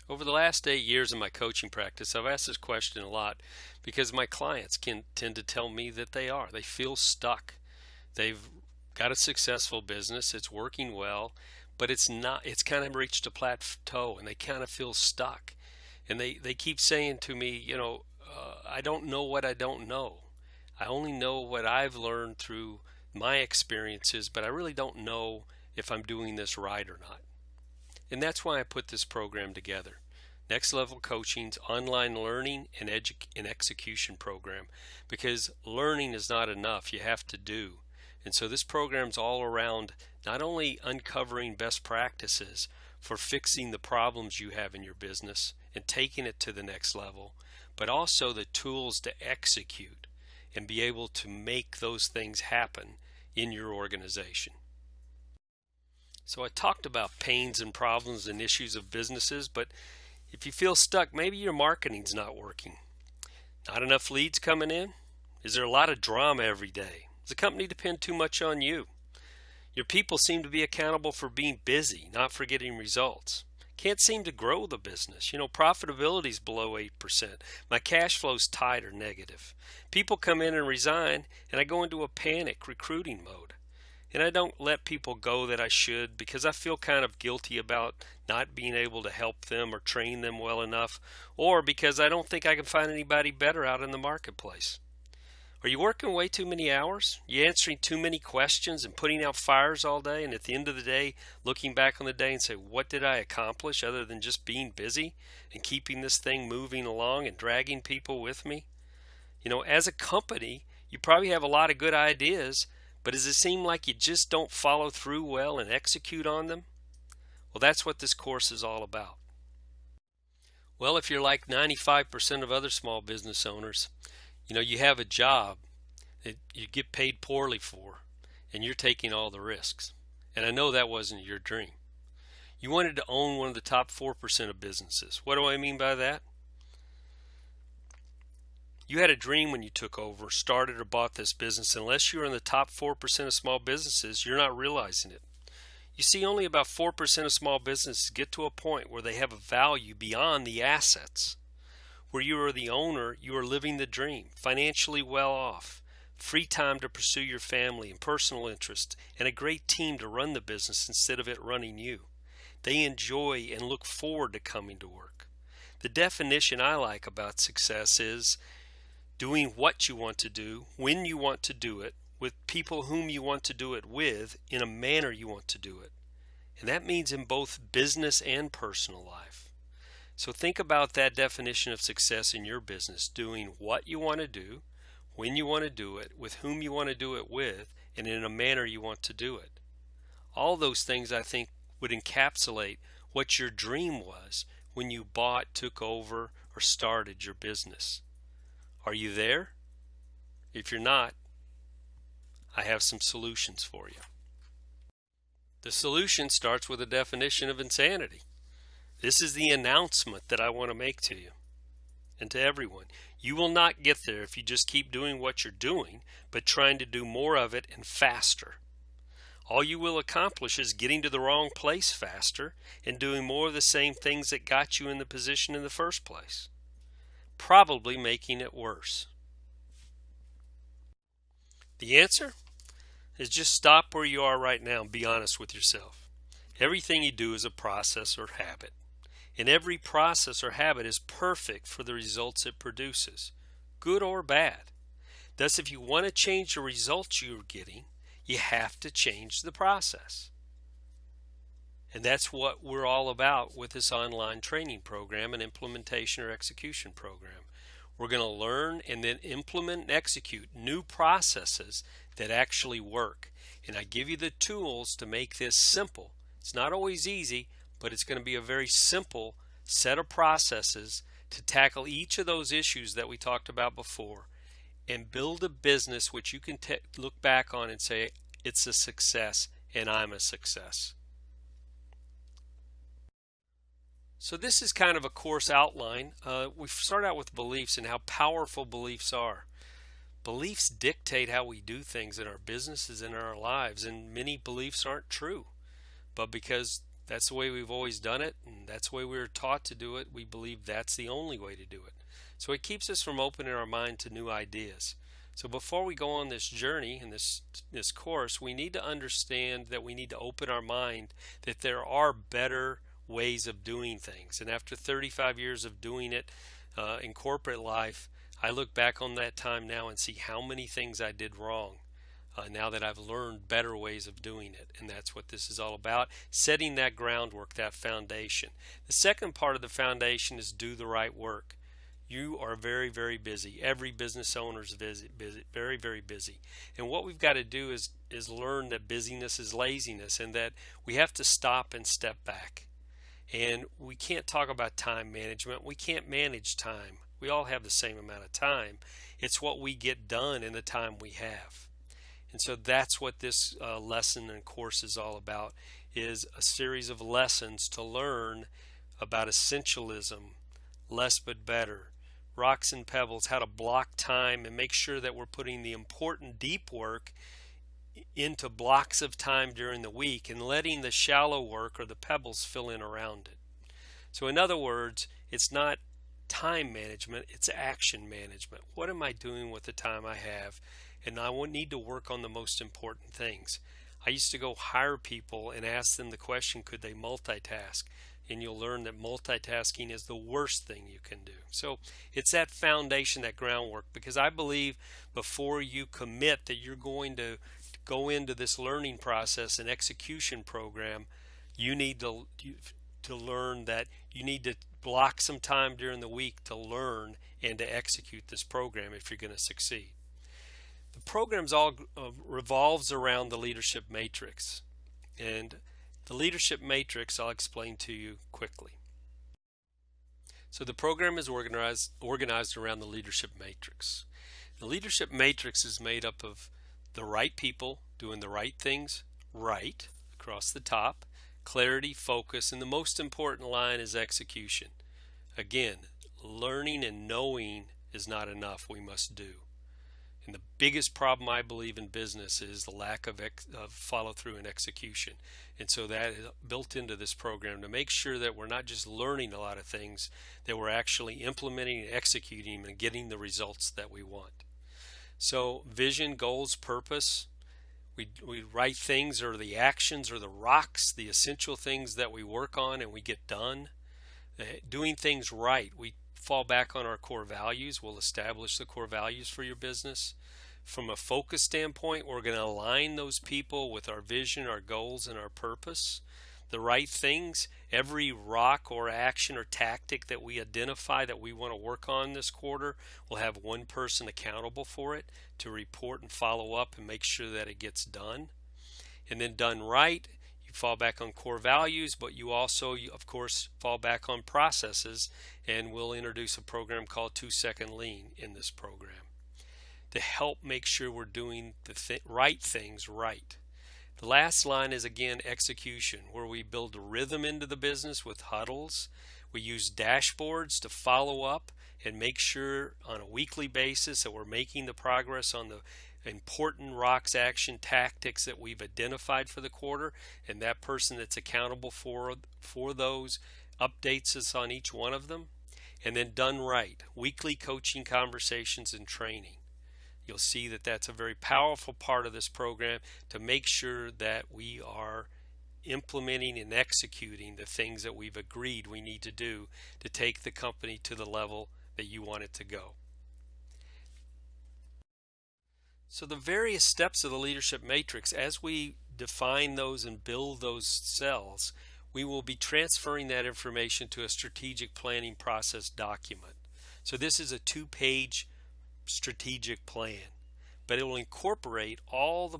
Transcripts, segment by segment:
Over the last 8 years in my coaching practice, I've asked this question a lot because my clients can tend to tell me that they feel stuck. They've got a successful business, it's working well, but it's kind of reached a plateau and they kind of feel stuck. And they keep saying to me, I don't know what I don't know. I only know what I've learned through my experiences, but I really don't know if I'm doing this right or not. And that's why I put this program together. Next Level Coaching's online learning and execution program, because learning is not enough. You have to do. And so this program's all around not only uncovering best practices for fixing the problems you have in your business and taking it to the next level, but also the tools to execute and be able to make those things happen in your organization. So I talked about pains and problems and issues of businesses, but if you feel stuck, maybe your marketing's not working. Not enough leads coming in? Is there a lot of drama every day? Does the company depend too much on you? Your people seem to be accountable for being busy, not for getting results. Can't seem to grow the business. Profitability's below 8%. My cash flow's tight or negative. People come in and resign, and I go into a panic recruiting mode. And I don't let people go that I should because I feel kind of guilty about not being able to help them or train them well enough, or because I don't think I can find anybody better out in the marketplace. Are you working way too many hours? You answering too many questions and putting out fires all day, and at the end of the day looking back on the day and say, what did I accomplish other than just being busy and keeping this thing moving along and dragging people with me? As a company, you probably have a lot of good ideas, but does it seem like you just don't follow through well and execute on them? Well, that's what this course is all about. Well, if you're like 95% of other small business owners, you have a job that you get paid poorly for, and you're taking all the risks. And I know that wasn't your dream. You wanted to own one of the top 4% of businesses. What do I mean by that? You had a dream when you took over, started, or bought this business. Unless you're in the top 4% of small businesses, you're not realizing it. You see, only about 4% of small businesses get to a point where they have a value beyond the assets. Where you are the owner, you are living the dream, financially well off, free time to pursue your family and personal interests, and a great team to run the business instead of it running you. They enjoy and look forward to coming to work. The definition I like about success is doing what you want to do, when you want to do it, with people whom you want to do it with, in a manner you want to do it. And that means in both business and personal life. So think about that definition of success in your business, doing what you want to do, when you want to do it, with whom you want to do it with, and in a manner you want to do it. All those things, I think, would encapsulate what your dream was when you bought, took over, or started your business. Are you there? If you're not, I have some solutions for you. The solution starts with a definition of insanity. This is the announcement that I want to make to you and to everyone. You will not get there if you just keep doing what you're doing, but trying to do more of it and faster. All you will accomplish is getting to the wrong place faster and doing more of the same things that got you in the position in the first place, probably making it worse. The answer is just stop where you are right now and be honest with yourself. Everything you do is a process or habit, and every process or habit is perfect for the results it produces, good or bad. Thus, if you want to change the results you're getting, you have to change the process. And that's what we're all about with this online training program and implementation or execution program. We're going to learn and then implement and execute new processes that actually work. And I give you the tools to make this simple. It's not always easy, but it's going to be a very simple set of processes to tackle each of those issues that we talked about before and build a business which you can look back on and say, it's a success and I'm a success. So this is kind of a course outline. We start out with beliefs and how powerful beliefs are. Beliefs dictate how we do things in our businesses and in our lives, and many beliefs aren't true. But because That's the way we've always done it, and that's the way we were taught to do it. We believe that's the only way to do it. So it keeps us from opening our mind to new ideas. So before we go on this journey and this course, we need to understand that we need to open our mind that there are better ways of doing things. And after 35 years of doing it in corporate life, I look back on that time now and see how many things I did wrong. Now that I've learned better ways of doing it. And that's what this is all about, setting that groundwork, that foundation. The second part of the foundation is do the right work. You are very, very busy. Every business owner is busy, very, very busy. And what we've got to do is learn that busyness is laziness, and that we have to stop and step back. And we can't talk about time management. We can't manage time. We all have the same amount of time. It's what we get done in the time we have. And so that's what this lesson and course is all about, is a series of lessons to learn about essentialism, less but better, rocks and pebbles, how to block time and make sure that we're putting the important deep work into blocks of time during the week and letting the shallow work or the pebbles fill in around it. So in other words, it's not time management, it's action management. What am I doing with the time I have? And I won't need to work on the most important things. I used to go hire people and ask them the question, could they multitask? And you'll learn that multitasking is the worst thing you can do. So it's that foundation, that groundwork, because I believe before you commit that you're going to go into this learning process and execution program, you need to learn that you need to block some time during the week to learn and to execute this program if you're going to succeed. The program's all revolves around the leadership matrix, and the leadership matrix I'll explain to you quickly. So the program is organized around the leadership matrix. The leadership matrix is made up of the right people doing the right things right across the top, clarity, focus, and the most important line is execution. Again, learning and knowing is not enough. We must do. And the biggest problem I believe in business is the lack of follow through and execution. And so that is built into this program to make sure that we're not just learning a lot of things, that we're actually implementing and executing and getting the results that we want. So vision, goals, purpose. We write things, or the actions, or the rocks, the essential things that we work on and we get done. Doing things right. We fall back on our core values. We'll establish the core values for your business. From a focus standpoint, we're going to align those people with our vision, our goals, and our purpose. The right things, every rock or action or tactic that we identify that we want to work on this quarter, we'll have one person accountable for it to report and follow up and make sure that it gets done. And then done right, you fall back on core values, but you also, of course, fall back on processes, and we'll introduce a program called 2-Second Lean in this program to help make sure we're doing the right things right. The last line is, again, execution, where we build a rhythm into the business with huddles. We use dashboards to follow up and make sure on a weekly basis that we're making the progress on the important rocks action tactics that we've identified for the quarter, and that person that's accountable for those updates us on each one of them. And then done right, weekly coaching conversations and training. You'll see that that's a very powerful part of this program to make sure that we are implementing and executing the things that we've agreed we need to do to take the company to the level that you want it to go. So the various steps of the leadership matrix, as we define those and build those cells, we will be transferring that information to a strategic planning process document. So this is a 2-page strategic plan, but it will incorporate all the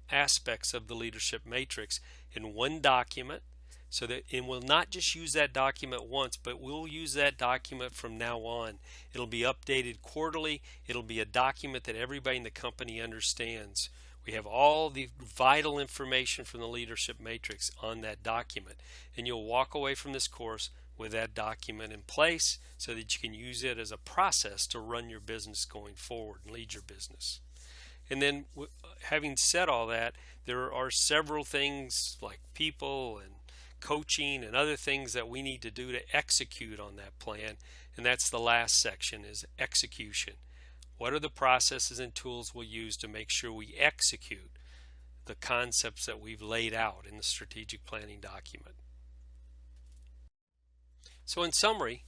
aspects of the leadership matrix in one document, so that it will not just use that document once, but we'll use that document from now on. It'll be updated quarterly. It'll be a document that everybody in the company understands. We have all the vital information from the leadership matrix on that document, and you'll walk away from this course with that document in place so that you can use it as a process to run your business going forward and lead your business. And then, having said all that, there are several things like people and coaching and other things that we need to do to execute on that plan. And that's the last section, is execution. What are the processes and tools we'll use to make sure we execute the concepts that we've laid out in the strategic planning document? So in summary,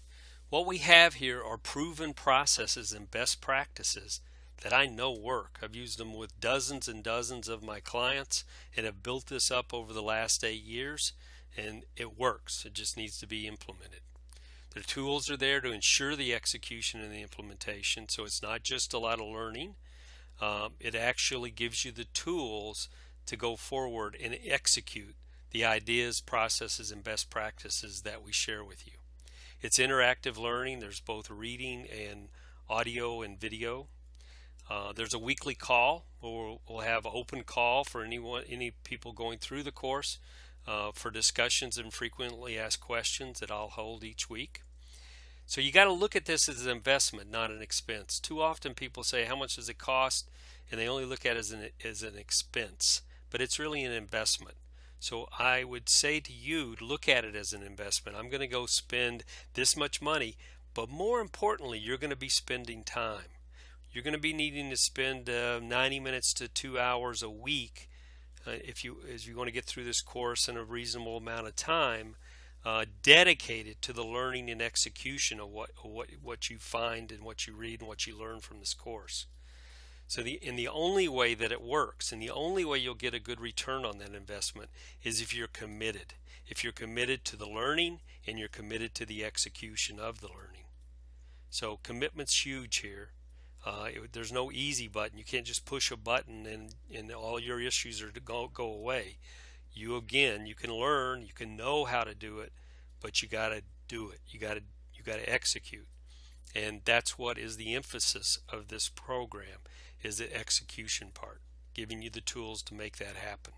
what we have here are proven processes and best practices that I know work. I've used them with dozens and dozens of my clients and have built this up over the last 8 years, and it works. It just needs to be implemented. The tools are there to ensure the execution and the implementation, so it's not just a lot of learning. It actually gives you the tools to go forward and execute the ideas, processes, and best practices that we share with you. It's interactive learning. There's both reading and audio and video. There's a weekly call where we'll have open call for any people going through the course for discussions and frequently asked questions that I'll hold each week. So you got to look at this as an investment, not an expense. Too often people say, how much does it cost? And they only look at it as an expense, but it's really an investment. So I would say to you, look at it as an investment. I'm going to go spend this much money, but more importantly, you're going to be spending time. You're going to be needing to spend 90 minutes to 2 hours a week if you want to get through this course in a reasonable amount of time, dedicated to the learning and execution of what you find and what you read and what you learn from this course. So the only way that it works, and the only way you'll get a good return on that investment, is if you're committed. If you're committed to the learning and you're committed to the execution of the learning. So commitment's huge here. There's no easy button. You can't just push a button and all your issues are to go away. You can learn, you can know how to do it, but you got to do it. You got to execute. And that's what is the emphasis of this program, is the execution part, giving you the tools to make that happen.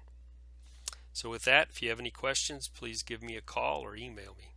So with that, if you have any questions, please give me a call or email me.